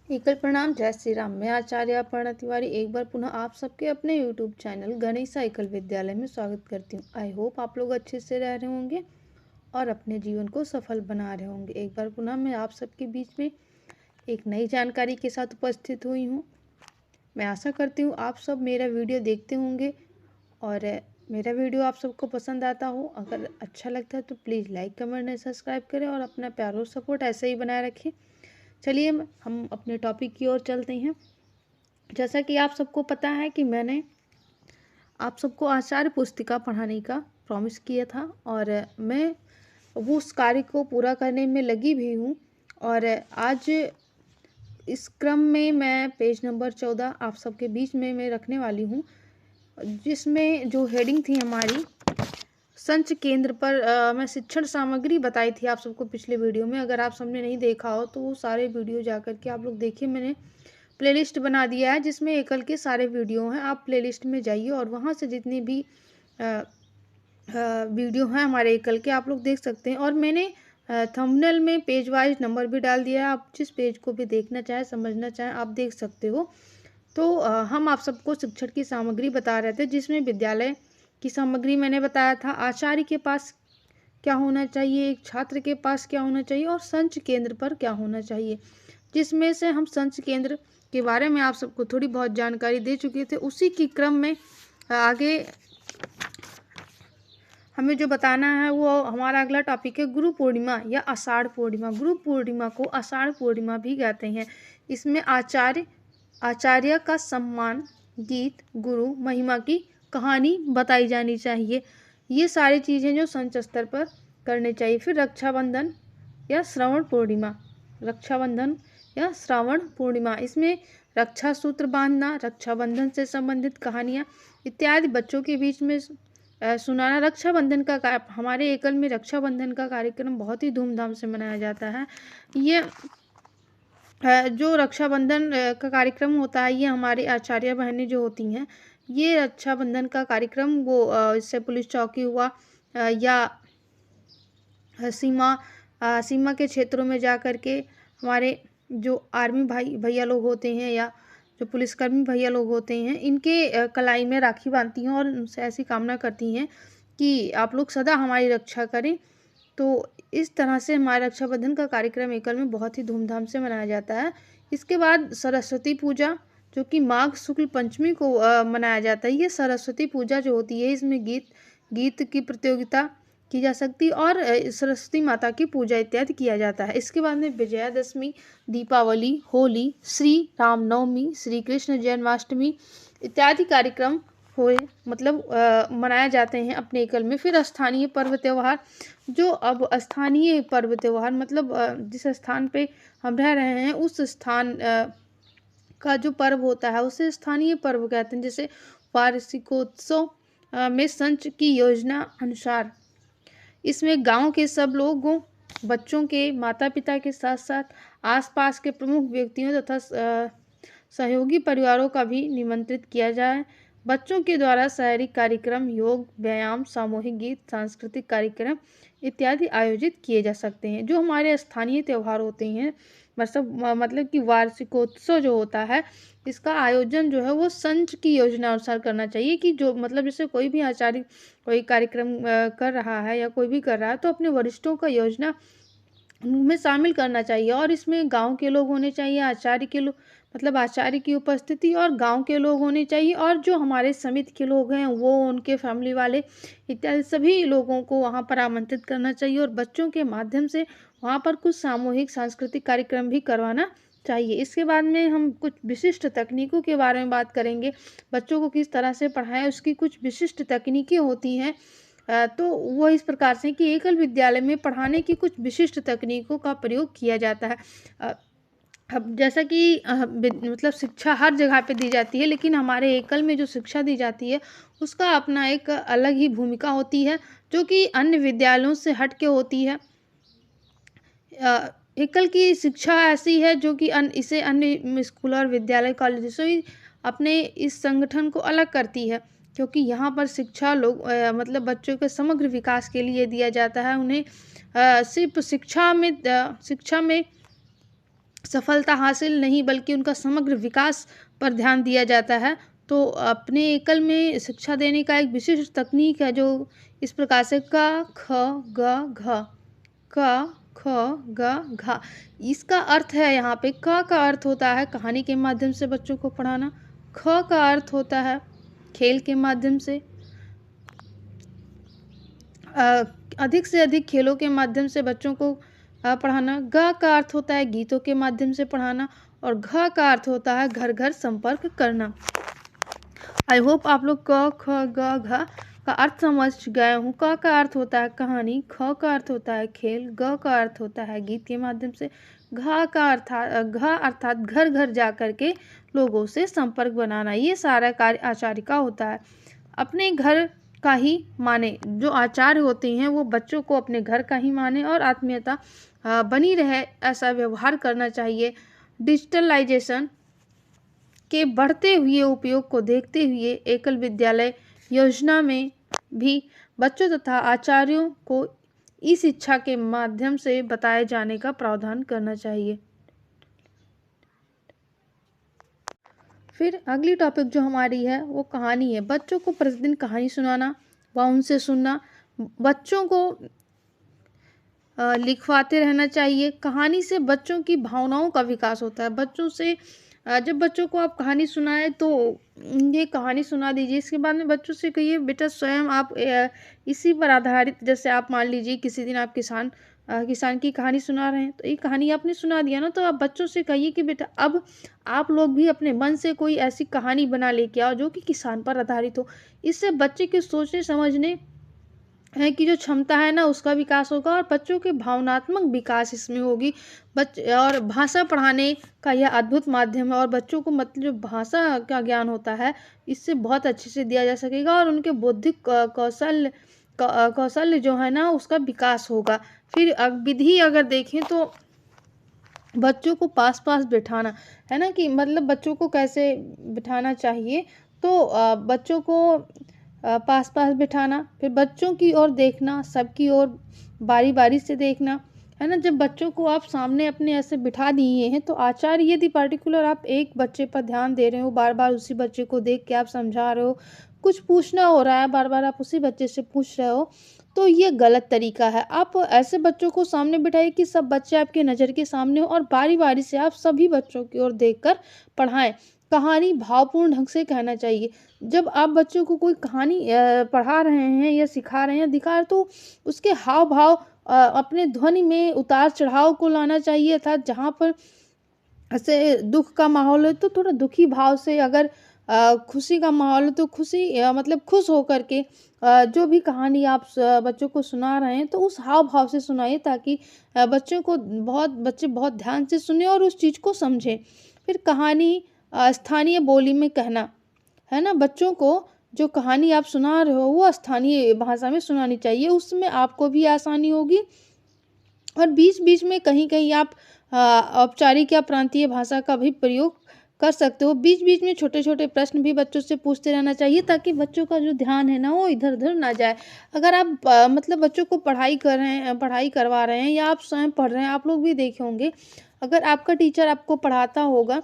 एकल प्रणाम, जय श्री राम। मैं आचार्य अपर्णा तिवारी एक बार पुनः आप सबके अपने यूट्यूब चैनल गणेशा एकल विद्यालय में स्वागत करती हूँ। आई होप आप लोग अच्छे से रह रहे होंगे और अपने जीवन को सफल बना रहे होंगे। एक बार पुनः मैं आप सबके बीच में एक नई जानकारी के साथ उपस्थित हुई हूँ। मैं आशा करती हूँ आप सब मेरा वीडियो देखते होंगे और मेरा वीडियो आप सबको पसंद आता हो। अगर अच्छा लगता है तो प्लीज़ लाइक, कमेंट और सब्सक्राइब करें और अपना प्यार और सपोर्ट ऐसे ही बनाए रखें। चलिए हम अपने टॉपिक की ओर चलते हैं। जैसा कि आप सबको पता है कि मैंने आप सबको आचार्य पुस्तिका पढ़ाने का प्रॉमिस किया था और मैं वो उस कार्य को पूरा करने में लगी भी हूँ। और आज इस क्रम में मैं पेज नंबर 14 आप सबके बीच में मैं रखने वाली हूँ, जिसमें जो हेडिंग थी हमारी संच केंद्र पर मैं शिक्षण सामग्री बताई थी आप सबको पिछले वीडियो में। अगर आप सबने नहीं देखा हो तो वो सारे वीडियो जाकर के आप लोग देखिए। मैंने प्लेलिस्ट बना दिया है जिसमें एकल के सारे वीडियो हैं। आप प्लेलिस्ट में जाइए और वहाँ से जितनी भी वीडियो हैं हमारे एकल के आप लोग देख सकते हैं। और मैंने थंबनेल में पेज वाइज नंबर भी डाल दिया है। आप जिस पेज को भी देखना चाहें, समझना चाहें, आप देख सकते हो। तो हम आप सबको शिक्षण की सामग्री बता रहे थे, जिसमें विद्यालय की सामग्री मैंने बताया था, आचार्य के पास क्या होना चाहिए, एक छात्र के पास क्या होना चाहिए और संच केंद्र पर क्या होना चाहिए, जिसमें से हम संच केंद्र के बारे में आप सबको थोड़ी बहुत जानकारी दे चुके थे। उसी की क्रम में आगे हमें जो बताना है वो हमारा अगला टॉपिक है गुरु पूर्णिमा या आषाढ़ पूर्णिमा। गुरु पूर्णिमा को आषाढ़ पूर्णिमा भी कहते हैं। इसमें आचार्य का सम्मान, गीत, गुरु महिमा की कहानी बताई जानी चाहिए। ये सारी चीज़ें जो संच स्तर पर करने चाहिए। फिर रक्षाबंधन या श्रावण पूर्णिमा, रक्षाबंधन या श्रावण पूर्णिमा, इसमें रक्षा सूत्र बांधना, रक्षाबंधन से संबंधित कहानियाँ इत्यादि बच्चों के बीच में सुनाना। रक्षाबंधन का हमारे एकल में रक्षाबंधन का कार्यक्रम बहुत ही धूमधाम से मनाया जाता है। ये जो रक्षाबंधन का कार्यक्रम होता है, ये हमारी आचार्य बहनें जो होती हैं, ये रक्षाबंधन का कार्यक्रम वो इससे पुलिस चौकी हुआ या सीमा के क्षेत्रों में जा कर के हमारे जो आर्मी भाई भैया लोग होते हैं या जो पुलिसकर्मी भैया लोग होते हैं, इनके कलाई में राखी बांधती हैं और उनसे ऐसी कामना करती हैं कि आप लोग सदा हमारी रक्षा करें। तो इस तरह से हमारा रक्षाबंधन का कार्यक्रम एकल में बहुत ही धूमधाम से मनाया जाता है। इसके बाद सरस्वती पूजा, जो कि माघ शुक्ल पंचमी को मनाया जाता है। ये सरस्वती पूजा जो होती है, इसमें गीत की प्रतियोगिता की जा सकती है और सरस्वती माता की पूजा इत्यादि किया जाता है। इसके बाद में विजयादशमी, दीपावली, होली, श्री रामनवमी, श्री कृष्ण जन्माष्टमी इत्यादि कार्यक्रम मनाए जाते हैं अपने एकल में। फिर स्थानीय पर्व त्यौहार, जो अब स्थानीय पर्व त्यौहार मतलब जिस स्थान पे हम रह रहे हैं उस स्थान का जो पर्व होता है उसे स्थानीय पर्व कहते हैं। जैसे वार्षिकोत्सव में संच की योजना अनुसार इसमें गांव के सब लोगों, बच्चों के माता पिता के साथ साथ आसपास के प्रमुख व्यक्तियों तथा सहयोगी परिवारों का भी निमंत्रित किया जाए। बच्चों के द्वारा शारीरिक कार्यक्रम, योग, व्यायाम, सामूहिक गीत, सांस्कृतिक कार्यक्रम इत्यादि आयोजित किए जा सकते हैं। जो हमारे स्थानीय त्यौहार होते हैं, मतलब कि वार्षिकोत्सव जो होता है, इसका आयोजन जो है वो संच की योजना अनुसार करना चाहिए। कि जो मतलब जैसे कोई भी आचार्य कोई कार्यक्रम कर रहा है या कोई भी कर रहा है तो अपने वरिष्ठों का योजना में शामिल करना चाहिए। और इसमें गांव के लोग होने चाहिए, आचार्य के लोग मतलब आचार्य की उपस्थिति और गांव के लोग होने चाहिए, और जो हमारे समिति के लोग हैं वो उनके फैमिली वाले इत्यादि सभी लोगों को वहां पर आमंत्रित करना चाहिए। और बच्चों के माध्यम से वहां पर कुछ सामूहिक सांस्कृतिक कार्यक्रम भी करवाना चाहिए। इसके बाद में हम कुछ विशिष्ट तकनीकों के बारे में बात करेंगे। बच्चों को किस तरह से पढ़ाएं, उसकी कुछ विशिष्ट तकनीकें होती हैं। तो वो इस प्रकार से कि एकल विद्यालय में पढ़ाने की कुछ विशिष्ट तकनीकों का प्रयोग किया जाता है। अब जैसा कि मतलब शिक्षा हर जगह पे दी जाती है, लेकिन हमारे एकल में जो शिक्षा दी जाती है उसका अपना एक अलग ही भूमिका होती है, जो कि अन्य विद्यालयों से हट के होती है। एकल की शिक्षा ऐसी है जो कि इसे अन्य स्कूल और विद्यालय कॉलेज से अपने इस संगठन को अलग करती है, क्योंकि यहाँ पर शिक्षा मतलब बच्चों के समग्र विकास के लिए दिया जाता है। उन्हें सिर्फ शिक्षा में सफलता हासिल नहीं बल्कि उनका समग्र विकास पर ध्यान दिया जाता है। तो अपने एकल में शिक्षा देने का एक विशिष्ट तकनीक है जो इस प्रकार से क, ख, ग, घ, क, ख, ग, घ। इसका अर्थ है यहाँ पे क का अर्थ होता है कहानी के माध्यम से बच्चों को पढ़ाना, ख का अर्थ होता है खेल के माध्यम से, अधिक से अधिक खेलों के माध्यम से बच्चों को पढ़ाना, ग का अर्थ होता है गीतों के माध्यम से पढ़ाना और घ का अर्थ होता है घर घर संपर्क करना। आई होप आप लोग क, ख, ग, घ का अर्थ समझ गए हूँ। क का अर्थ होता है कहानी, ख का अर्थ होता है खेल, ग का अर्थ होता है गीत के माध्यम से, घ अर्थात घर घर जा कर के लोगों से संपर्क बनाना। ये सारा कार्य आचार्य का होता है। अपने घर का ही माने, जो आचार्य होते हैं वो बच्चों को अपने घर का ही माने और आत्मीयता बनी रहे ऐसा व्यवहार करना चाहिए। डिजिटलाइजेशन के बढ़ते हुए उपयोग को देखते हुए एकल विद्यालय योजना में भी बच्चों तथा आचार्यों को इस शिक्षा के माध्यम से बताए जाने का प्रावधान करना चाहिए। फिर अगली टॉपिक जो हमारी है वो कहानी है। बच्चों को प्रतिदिन कहानी सुनाना व उनसे सुनना, बच्चों को लिखवाते रहना चाहिए। कहानी से बच्चों की भावनाओं का विकास होता है। बच्चों से जब बच्चों को आप कहानी सुनाएं तो ये कहानी सुना दीजिए। इसके बाद में बच्चों से कहिए बेटा स्वयं आप इसी पर आधारित, जैसे आप मान लीजिए किसी दिन आप किसान की कहानी सुना रहे हैं तो ये कहानी आपने सुना दिया ना, तो आप बच्चों से कहिए कि बेटा अब आप लोग भी अपने मन से कोई ऐसी कहानी बना लेके आओ जो कि किसान पर आधारित हो। इससे बच्चे के सोचने समझने है कि जो क्षमता है ना उसका विकास होगा और बच्चों के भावनात्मक विकास इसमें होगी। और भाषा पढ़ाने का यह अद्भुत माध्यम है और बच्चों को मतलब जो भाषा का ज्ञान होता है इससे बहुत अच्छे से दिया जा सकेगा और उनके बौद्धिक कौशल जो है ना उसका विकास होगा। फिर विधि अगर देखें तो बच्चों को पास पास बिठाना है ना, कि मतलब बच्चों को कैसे बिठाना चाहिए, तो बच्चों को पास पास बिठाना, फिर बच्चों की ओर देखना, सबकी ओर बारी बारी से देखना है ना। जब बच्चों को आप सामने अपने ऐसे बिठा दिए हैं तो आचार्य यदि पर्टिकुलर आप एक बच्चे पर ध्यान दे रहे हो, बार बार उसी बच्चे को देख के आप समझा रहे हो, कुछ पूछना हो रहा है बार बार आप उसी बच्चे से पूछ रहे हो, तो ये गलत तरीका है। आप ऐसे बच्चों को सामने बिठाइए कि सब बच्चे आपके नज़र के सामने हो और बारी बारी से आप सभी बच्चों की ओर देखकर पढ़ाएं। कहानी भावपूर्ण ढंग से कहना चाहिए। जब आप बच्चों को कोई कहानी पढ़ा रहे हैं या सिखा रहे हैं, दिखा रहे तो उसके हाव भाव अपने ध्वनि में उतार चढ़ाव को लाना चाहिए, अर्थात जहाँ पर ऐसे दुख का माहौल है तो थोड़ा दुखी भाव से, अगर खुशी का माहौल है तो खुशी मतलब खुश होकर के जो भी कहानी आप बच्चों को सुना रहे हैं तो उस हाव भाव से सुनाइए ताकि बच्चे बहुत ध्यान से सुने और उस चीज़ को समझें। फिर कहानी स्थानीय बोली में कहना है ना, बच्चों को जो कहानी आप सुना रहे हो वो स्थानीय भाषा में सुनानी चाहिए, उसमें आपको भी आसानी होगी और बीच बीच में कहीं कहीं आप औपचारिक या प्रांतीय भाषा का भी प्रयोग कर सकते हो। बीच बीच में छोटे छोटे प्रश्न भी बच्चों से पूछते रहना चाहिए ताकि बच्चों का जो ध्यान है ना वो इधर उधर ना जाए। अगर आप मतलब बच्चों को पढ़ाई करवा रहे हैं या आप स्वयं पढ़ रहे हैं, आप लोग भी देखे होंगे, अगर आपका टीचर आपको पढ़ाता होगा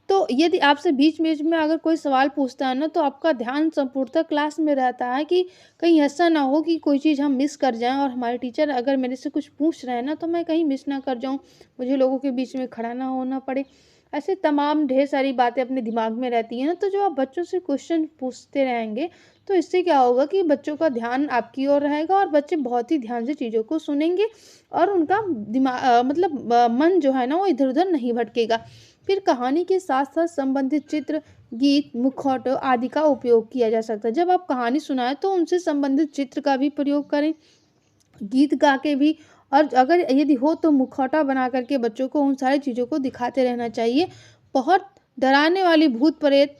तो यदि आपसे बीच बीच में अगर कोई सवाल पूछता है ना तो आपका ध्यान संपूर्णतः क्लास में रहता है कि कहीं ऐसा ना हो कि कोई चीज़ हम मिस कर जाएं और हमारे टीचर अगर मेरे से कुछ पूछ रहे हैं ना तो मैं कहीं मिस ना कर जाऊं, मुझे लोगों के बीच में खड़ा ना होना पड़े। ऐसे तमाम ढेर सारी बातें अपने दिमाग में रहती हैं ना, तो जो आप बच्चों से क्वेश्चन पूछते रहेंगे तो इससे क्या होगा कि बच्चों का ध्यान आपकी ओर रहेगा और बच्चे बहुत ही ध्यान से चीज़ों को सुनेंगे और उनका दिमाग मतलब मन जो है ना वो इधर उधर नहीं भटकेगा। फिर कहानी के साथ साथ संबंधित चित्र, गीत, मुखौटे आदि का उपयोग किया जा सकता है। जब आप कहानी सुनाएं तो उनसे संबंधित चित्र का भी प्रयोग करें, गीत गा के भी, और अगर यदि हो तो मुखौटा बना करके बच्चों को उन सारी चीज़ों को दिखाते रहना चाहिए। बहुत डराने वाली भूत प्रेत,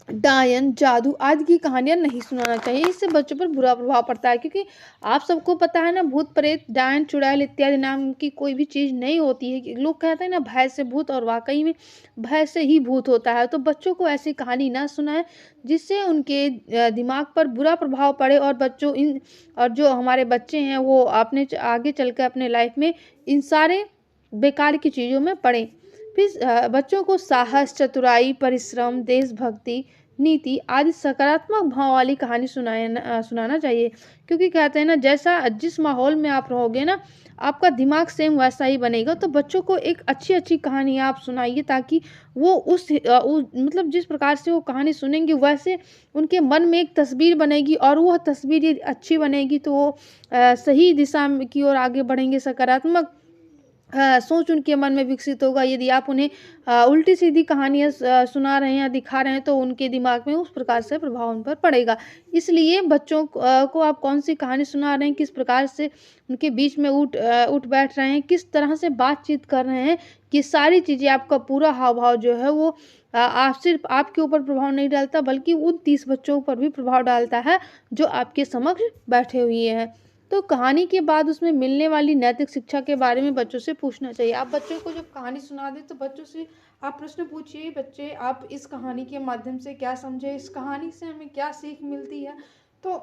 डायन, जादू आदि की कहानियाँ नहीं सुनाना चाहिए, इससे बच्चों पर बुरा प्रभाव पड़ता है। क्योंकि आप सबको पता है ना, भूत प्रेत डायन चुड़ैल इत्यादि नाम की कोई भी चीज़ नहीं होती है। लोग कहते हैं ना भय से भूत, और वाकई में भय से ही भूत होता है। तो बच्चों को ऐसी कहानी ना सुनाएं जिससे उनके दिमाग पर बुरा प्रभाव पड़े और और जो हमारे बच्चे हैं वो आपने आगे चल कर अपने लाइफ में इन सारे बेकार की चीज़ों में पड़े। फिर बच्चों को साहस, चतुराई, परिश्रम, देशभक्ति, नीति आदि सकारात्मक भाव वाली कहानी सुनाना चाहिए। क्योंकि कहते हैं ना, जैसा जिस माहौल में आप रहोगे ना, आपका दिमाग सेम वैसा ही बनेगा। तो बच्चों को एक अच्छी-अच्छी कहानी आप सुनाइए, ताकि वो मतलब जिस प्रकार से वो कहानी सुनेंगे, वैसे उनके मन में एक तस्वीर बनेगी, और वह तस्वीर यदि अच्छी बनेगी तो वो सही दिशा की ओर आगे बढ़ेंगे, सकारात्मक सोच उनके मन में विकसित होगा। यदि आप उन्हें उल्टी-सीधी कहानियाँ सुना रहे हैं या दिखा रहे हैं, तो उनके दिमाग में उस प्रकार से प्रभाव उन पर पड़ेगा। इसलिए बच्चों को आप कौन-सी कहानी सुना रहे हैं, किस प्रकार से उनके बीच में उठ बैठ रहे हैं, किस तरह से बातचीत कर रहे हैं, ये सारी चीज़ें, आपका पूरा हाव-भाव जो है वो आप सिर्फ़ आपके ऊपर प्रभाव नहीं डालता, बल्कि उन 30 बच्चों पर भी प्रभाव डालता है, जो आपके समक्ष बैठे हुए हैं। तो कहानी के बाद उसमें मिलने वाली नैतिक शिक्षा के बारे में बच्चों से पूछना चाहिए। आप बच्चों को जब कहानी सुना दें, तो बच्चों से आप प्रश्न पूछिए, बच्चे आप इस कहानी के माध्यम से क्या समझे, इस कहानी से हमें क्या सीख मिलती है। तो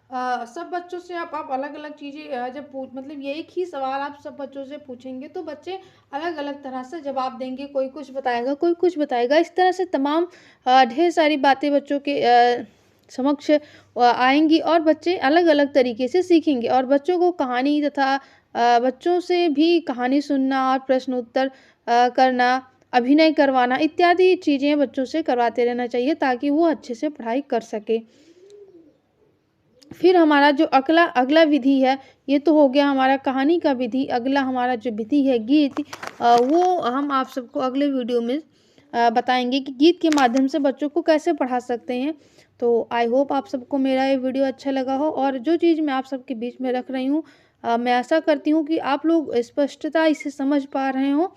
सब बच्चों से आप अलग-अलग चीज़ें जब मतलब ये एक ही सवाल आप सब बच्चों से पूछेंगे, तो बच्चे अलग-अलग तरह से जवाब देंगे। कोई कुछ बताएगा, कोई कुछ बताएगा। इस तरह से तमाम ढेर सारी बातें बच्चों के समक्ष आएँगी, और बच्चे अलग-अलग तरीके से सीखेंगे। और बच्चों को कहानी तथा बच्चों से भी कहानी सुनना और प्रश्न उत्तर करना, अभिनय करवाना इत्यादि चीज़ें बच्चों से करवाते रहना चाहिए, ताकि वो अच्छे से पढ़ाई कर सकें। फिर हमारा जो अगला विधि है, ये तो हो गया हमारा कहानी का विधि। अगला हमारा जो विधि है गीत, वो हम आप सबको अगले वीडियो में बताएँगे कि गीत के माध्यम से बच्चों को कैसे पढ़ा सकते हैं। तो आई होप आप सबको मेरा ये वीडियो अच्छा लगा हो, और जो चीज़ मैं आप सबके बीच में रख रही हूँ, मैं आशा करती हूँ कि आप लोग स्पष्टता इसे समझ पा रहे हों,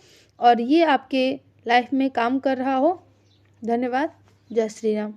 और ये आपके लाइफ में काम कर रहा हो। धन्यवाद। जय श्री राम।